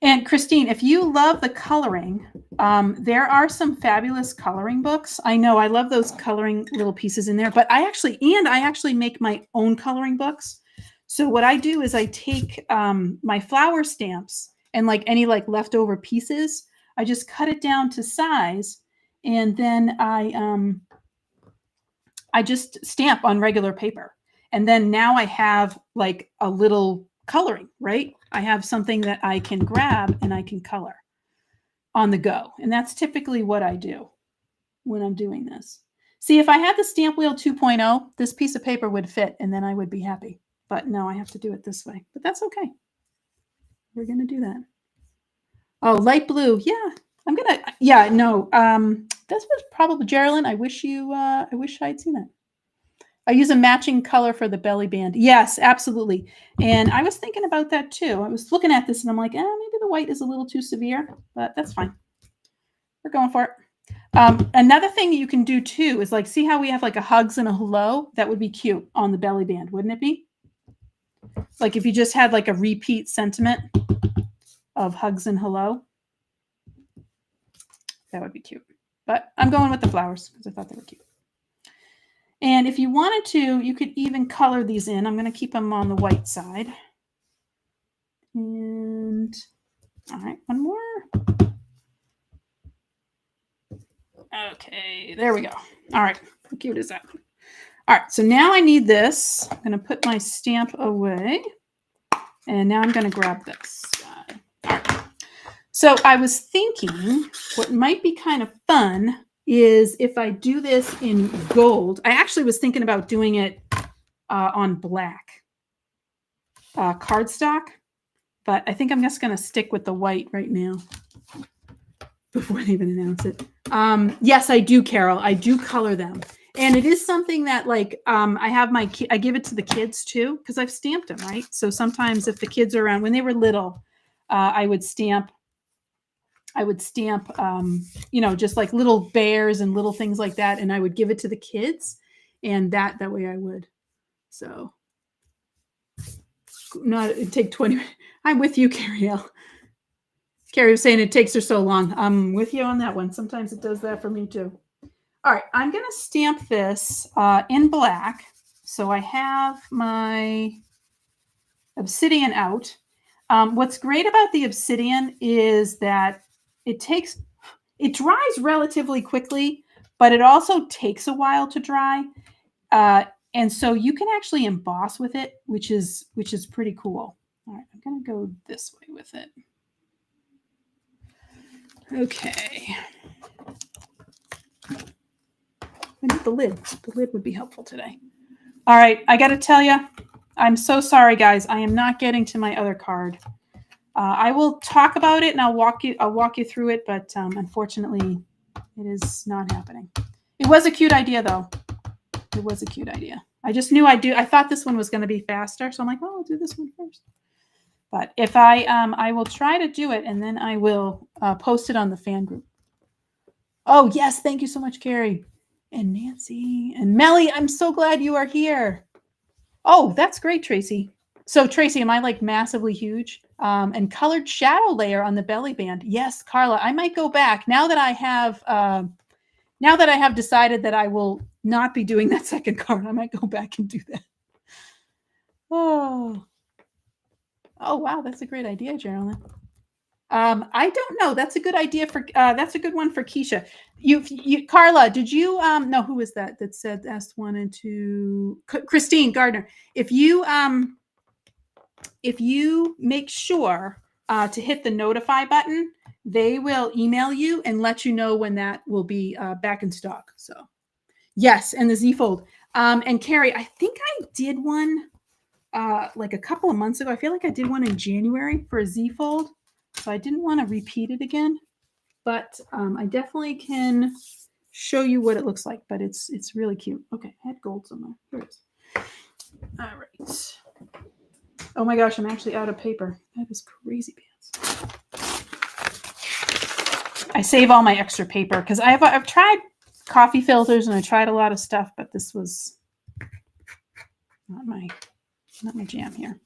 And Christine, if you love the coloring, there are some fabulous coloring books. I know I love those coloring little pieces in there, but I actually make my own coloring books. So what I do is I take my flower stamps and like any like leftover pieces, I just cut it down to size, and then I just stamp on regular paper. And then now I have like a little coloring, right? I have something that I can grab and I can color on the go. And that's typically what I do when I'm doing this. See, if I had the Stamp Wheel 2.0, this piece of paper would fit and then I would be happy. But no, I have to do it this way. But that's okay. We're going to do that. Oh, light blue. Yeah, I'm going to, yeah, no. This was probably, Geraldine, I wish I'd seen it. I use a matching color for the belly band. Yes, absolutely. And I was thinking about that too. I was looking at this and I'm like, maybe the white is a little too severe, but that's fine. We're going for it. Another thing you can do too is like, see how we have like a hugs and a hello? That would be cute on the belly band, wouldn't it be? Like if you just had like a repeat sentiment of hugs and hello, that would be cute. But I'm going with the flowers because I thought they were cute. And if you wanted to, you could even color these in. I'm going to keep them on the white side. And all right, one more. Okay, there we go. All right, how cute is that? All right, so now I need this. I'm going to put my stamp away. And now I'm going to grab this. All right. So I was thinking what might be kind of fun is if I do this in gold. I actually was thinking about doing it on black cardstock, but I think I'm just going to stick with the white right now before they even announce it. Yes, I do, Carol. I do color them. And it is something that like I give it to the kids too, because I've stamped them, right? So sometimes if the kids are around, when they were little, I would stamp, just like little bears and little things like that. And I would give it to the kids, and that way I would. So it'd take 20. I'm with you, Carrie L. Carrie was saying it takes her so long. I'm with you on that one. Sometimes it does that for me too. All right, I'm going to stamp this in black. So I have my obsidian out. What's great about the obsidian is that it dries relatively quickly, but it also takes a while to dry. And so you can actually emboss with it, which is pretty cool. All right, I'm going to go this way with it. Okay. I need the lid. The lid would be helpful today. All right, I got to tell you, I'm so sorry, guys. I am not getting to my other card. I will talk about it and I'll walk you through it, but unfortunately, it is not happening. It was a cute idea, though. It was a cute idea. I just knew I thought this one was going to be faster, so I'm like, well, I'll do this one first. But if I will try to do it, and then I will post it on the fan group. Oh yes, thank you so much, Carrie. And Nancy and Melly, I'm so glad you are here. Oh, that's great, Tracy. So Tracy, am I like massively huge? And colored shadow layer on the belly band. Yes, Carla, I might go back now that I have decided that I will not be doing that second card. I might go back and do that. Oh wow, that's a great idea, Geraldine. I don't know. That's a good idea for. That's a good one for Keisha. You, Carla. Did you no? Who was that said asked one and two? Christine Gardner. If you make sure to hit the notify button, they will email you and let you know when that will be back in stock. So yes, and the Z fold. And Carrie, I think I did one like a couple of months ago. I feel like I did one in January for a Z fold. So I didn't want to repeat it again, but I definitely can show you what it looks like, but it's really cute. Okay, I had gold somewhere. Here it is. All right. Oh my gosh, I'm actually out of paper. That is crazy pants. I save all my extra paper because I've tried coffee filters and I tried a lot of stuff, but this was not my jam here.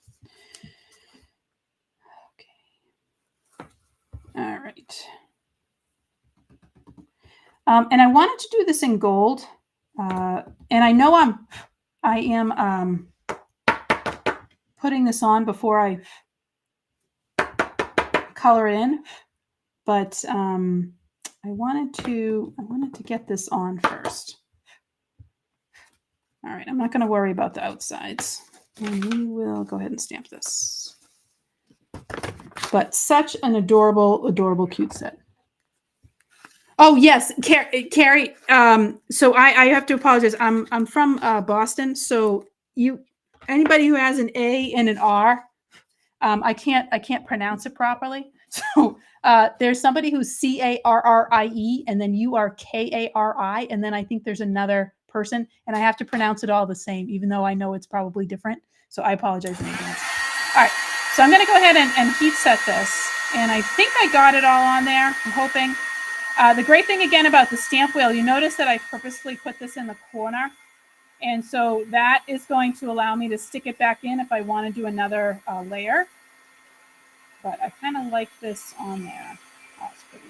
All right. And I wanted to do this in gold. And I know I am putting this on before I color it in, but I wanted to get this on first. All right, I'm not going to worry about the outsides. And we will go ahead and stamp this. But such an adorable, adorable, cute set. Oh yes, Carrie. So I have to apologize. I'm from Boston, so anybody who has an A and an R, I can't pronounce it properly. So there's somebody who's Carrie, and then you are Kari, and then I think there's another person, and I have to pronounce it all the same, even though I know it's probably different. So I apologize in advance. All right, so I'm going to go ahead and heat set this, and I think I got it all on there. I'm hoping. The great thing again about the stamp wheel, you notice that I purposely put this in the corner. And so that is going to allow me to stick it back in if I want to do another layer. But I kind of like this on there. Oh, it's pretty.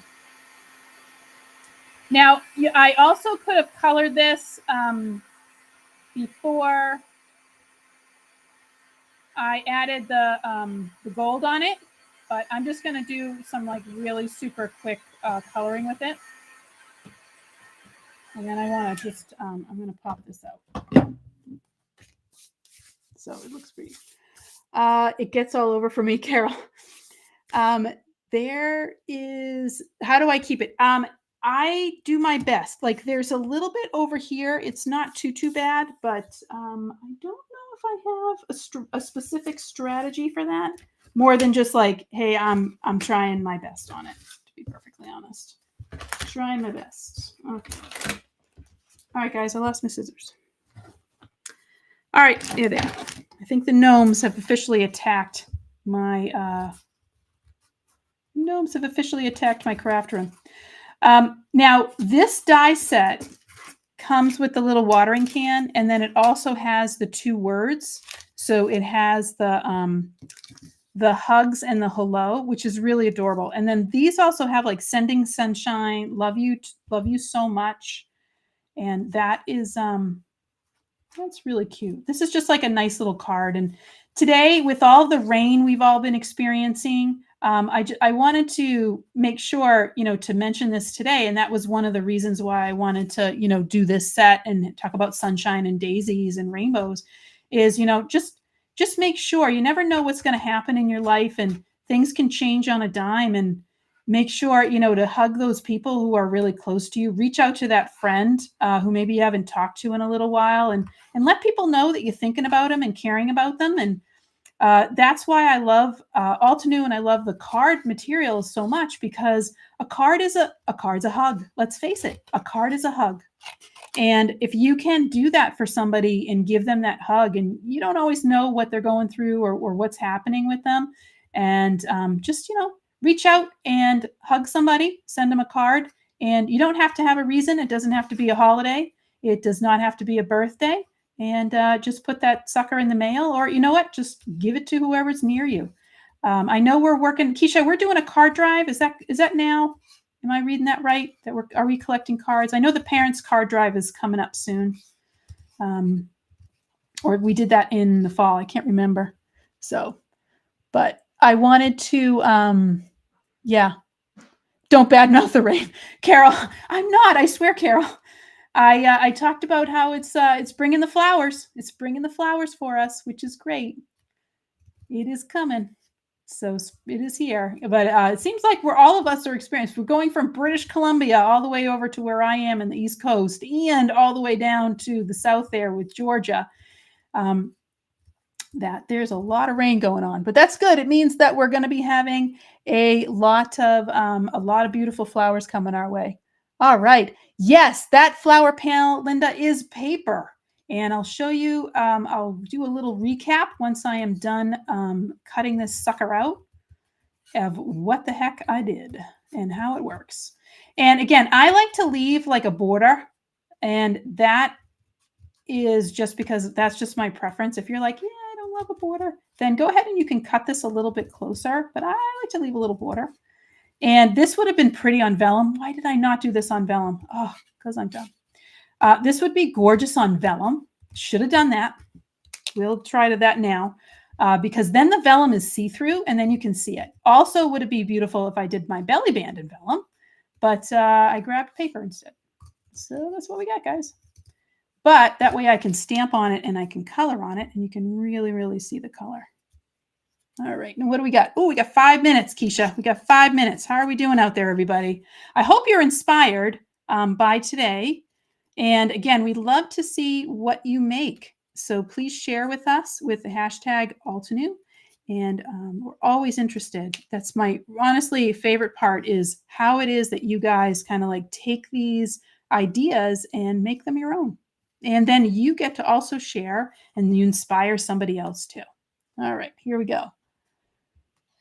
Now, I also could have colored this before I added the gold on it. But I'm just going to do some like really super quick coloring with it. And then I want to just, I'm going to pop this out. So it looks pretty. It gets all over for me, Carol. There is, how do I keep it? I do my best. Like there's a little bit over here. It's not too bad, but I don't know if I have a specific strategy for that, more than just like, hey, I'm trying my best on it, to be perfectly honest. Trying my best. Okay. All right, guys, I lost my scissors. All right, here they are. I think the gnomes have officially attacked my craft room. Now, this die set comes with the little watering can, and then it also has the 2 words. So it has the hugs and the hello, which is really adorable. And then these also have like sending sunshine, love you so much. And that is that's really cute. This is just like a nice little card. And today, with all the rain we've all been experiencing, I wanted to make sure, to mention this today. And that was one of the reasons why I wanted to, do this set and talk about sunshine and daisies and rainbows is, just make sure. You never know what's going to happen in your life, and things can change on a dime. And make sure, to hug those people who are really close to you. Reach out to that friend who maybe you haven't talked to in a little while, and let people know that you're thinking about them and caring about them. And that's why I love Altenew, and I love the card materials so much, because a card's a hug. Let's face it, a card is a hug. And if you can do that for somebody and give them that hug, and you don't always know what they're going through or what's happening with them, and just, reach out and hug somebody, send them a card. And you don't have to have a reason. It doesn't have to be a holiday. It does not have to be a birthday. And just put that sucker in the mail, or you know what, just give it to whoever's near you. I know we're working, Keisha, we're doing a card drive. Is that now? Am I reading that right? Are we collecting cards? I know the parents' card drive is coming up soon. Or we did that in the fall. I can't remember. So, but I wanted to, yeah, don't badmouth the rain. Carol, I'm not, I swear, Carol. I talked about how it's bringing the flowers. It's bringing the flowers for us, which is great. It is coming. So it is here. But it seems like all of us are experienced. We're going from British Columbia all the way over to where I am in the East Coast, and all the way down to the south there with Georgia. That there's a lot of rain going on, but that's good. It means that we're going to be having a lot of beautiful flowers coming our way. All right. Yes, that flower panel, Linda, is paper. And I'll show you, I'll do a little recap once I am done cutting this sucker out of what the heck I did and how it works. And again, I like to leave like a border, and that is just because that's just my preference. If you're like, yeah, I don't love a border, then go ahead and you can cut this a little bit closer, but I like to leave a little border. And this would have been pretty on vellum. Why did I not do this on vellum? Oh, because I'm dumb. This would be gorgeous on vellum. Should have done that. We'll try to that now because then the vellum is see-through and then you can see it. Also, would it be beautiful if I did my belly band in vellum, but I grabbed paper instead. So that's what we got, guys. But that way I can stamp on it and I can color on it, and you can really, really see the color. All right. Now what do we got? Oh, we got 5 minutes, Keisha. We got 5 minutes. How are we doing out there, everybody? I hope you're inspired by today. And again, we'd love to see what you make. So please share with us with the hashtag Altenew. And we're always interested. That's my honestly favorite part, is how it is that you guys kind of like take these ideas and make them your own. And then you get to also share and you inspire somebody else too. All right, here we go.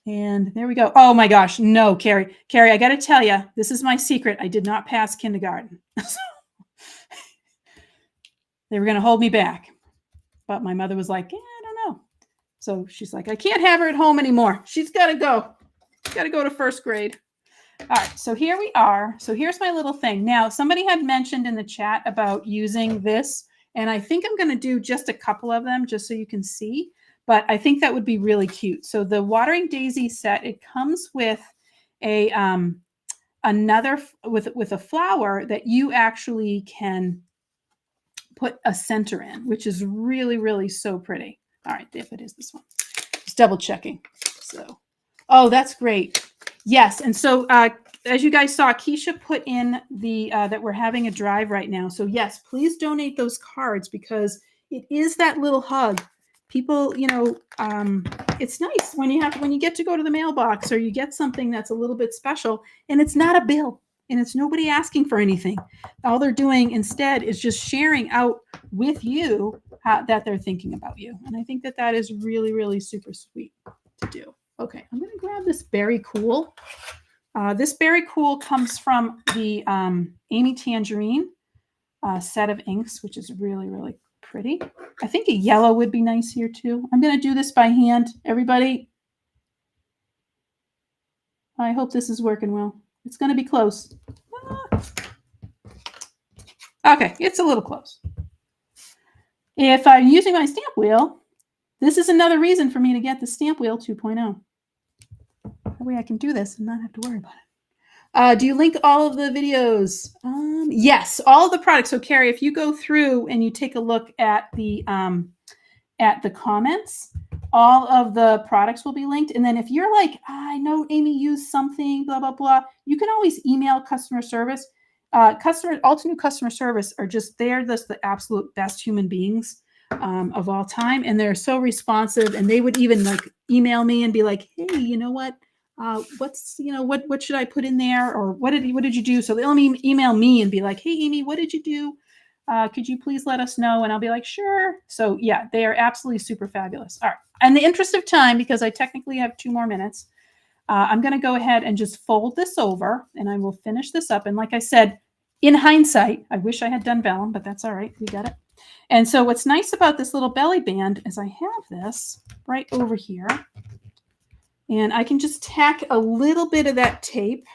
And there we go. Oh my gosh, no, Carrie. Carrie, I got to tell you, this is my secret. I did not pass kindergarten. They were going to hold me back. But my mother was like, yeah, I don't know. So she's like, I can't have her at home anymore. She's got to go. She's got to go to first grade. All right, so here we are. So here's my little thing. Now, somebody had mentioned in the chat about using this, and I think I'm going to do just a couple of them just so you can see, but I think that would be really cute. So the Watering Daisy set, it comes with a with a flower that you actually can put a center in, which is really, really so pretty. All right, if it is this one, just double checking. So, oh, that's great. Yes, and so as you guys saw, Keisha put in the that we're having a drive right now. So yes, please donate those cards because it is that little hug. people, it's nice when you get to go to the mailbox or you get something that's a little bit special and it's not a bill and it's nobody asking for anything. All they're doing instead is just sharing out with you that they're thinking about you. And I think that that is really, really super sweet to do. Okay, I'm going to grab this Berry Cool. This Berry Cool comes from the Amy Tangerine set of inks, which is really, really pretty. I think a yellow would be nice here too. I'm going to do this by hand. Everybody, I hope this is working well. It's going to be close. Okay, it's a little close. If I'm using my stamp wheel, this is another reason for me to get the Stamp Wheel 2.0. That way I can do this and not have to worry about it. Do you link all of the videos? Yes, all of the products. So Carrie, if you go through and you take a look at the comments, all of the products will be linked. And then if you're like, I know Amy used something, blah, blah, blah, you can always email customer service. Altenew customer service are just, they're just the absolute best human beings of all time. And they're so responsive, and they would even like email me and be like, hey, you know what? What should I put in there? Or what did you do? So they'll email me and be like, hey, Amy, what did you do? Could you please let us know? And I'll be like, sure. So yeah, they are absolutely super fabulous. All right. In the interest of time, because I technically have 2 more minutes, I'm going to go ahead and just fold this over and I will finish this up. And like I said, in hindsight, I wish I had done vellum, but that's all right. We got it. And so what's nice about this little belly band is I have this right over here. And I can just tack a little bit of that tape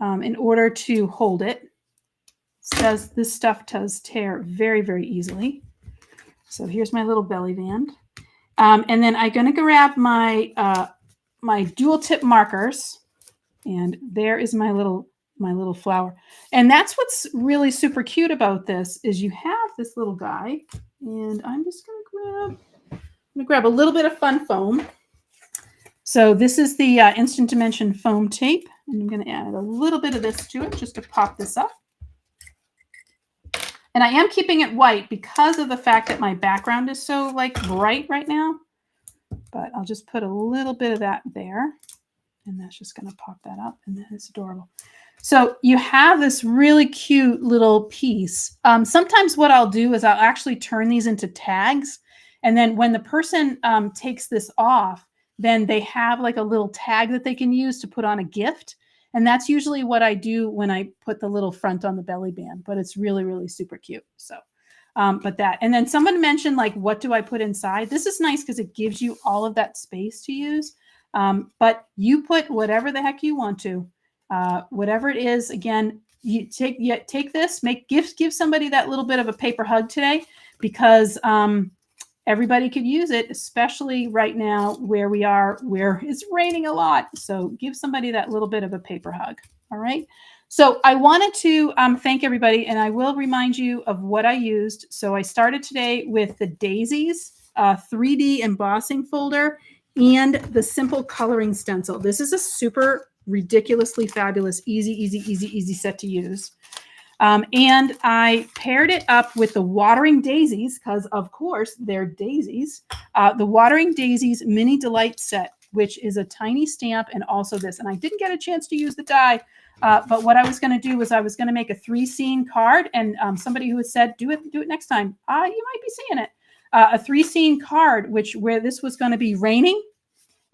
in order to hold it. Says this stuff does tear very, very easily. So here's my little belly band. And then I'm going to grab my my dual tip markers. And there is my little flower. And that's what's really super cute about this is you have this little guy. And I'm just going to grab a little bit of fun foam. So this is the Instant Dimension foam tape. And I'm going to add a little bit of this to it just to pop this up. And I am keeping it white because of the fact that my background is so like bright right now. But I'll just put a little bit of that there. And that's just going to pop that up. And then it's adorable. So you have this really cute little piece. Sometimes what I'll do is I'll actually turn these into tags. And then when the person takes this off, then they have like a little tag that they can use to put on a gift. And that's usually what I do when I put the little front on the belly band, but it's really, really super cute. So, but that, and then someone mentioned like, what do I put inside? This is nice because it gives you all of that space to use. But you put whatever the heck you want to, whatever it is. Again, you take this, give somebody that little bit of a paper hug today, because everybody could use it, especially right now where we are, where it's raining a lot. So give somebody that little bit of a paper hug. All right. So I wanted to thank everybody, and I will remind you of what I used. So I started today with the Daisies 3D embossing folder and the simple coloring stencil. This is a super ridiculously fabulous, easy set to use. And I paired it up with the Watering Daisies, because of course they're daisies. The Watering Daisies Mini Delight Set, which is a tiny stamp, and also this. And I didn't get a chance to use the die, but what I was going to do was I was going to make a 3-scene card. And somebody who had said, do it next time. You might be seeing it. A 3-scene card, where this was going to be raining,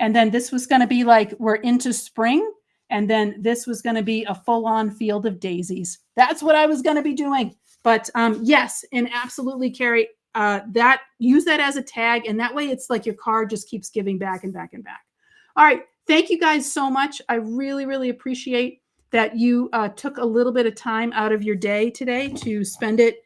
and then this was going to be like we're into spring. And then this was going to be a full-on field of daisies. That's what I was going to be doing. But yes, and absolutely, Carrie, use that as a tag. And that way it's like your card just keeps giving back and back and back. All right. Thank you guys so much. I really, really appreciate that you took a little bit of time out of your day today to spend it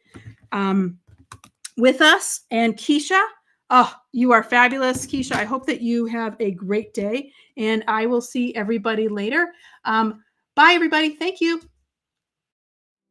with us. And Keisha, oh, you are fabulous, Keisha. I hope that you have a great day, and I will see everybody later. Bye, everybody. Thank you.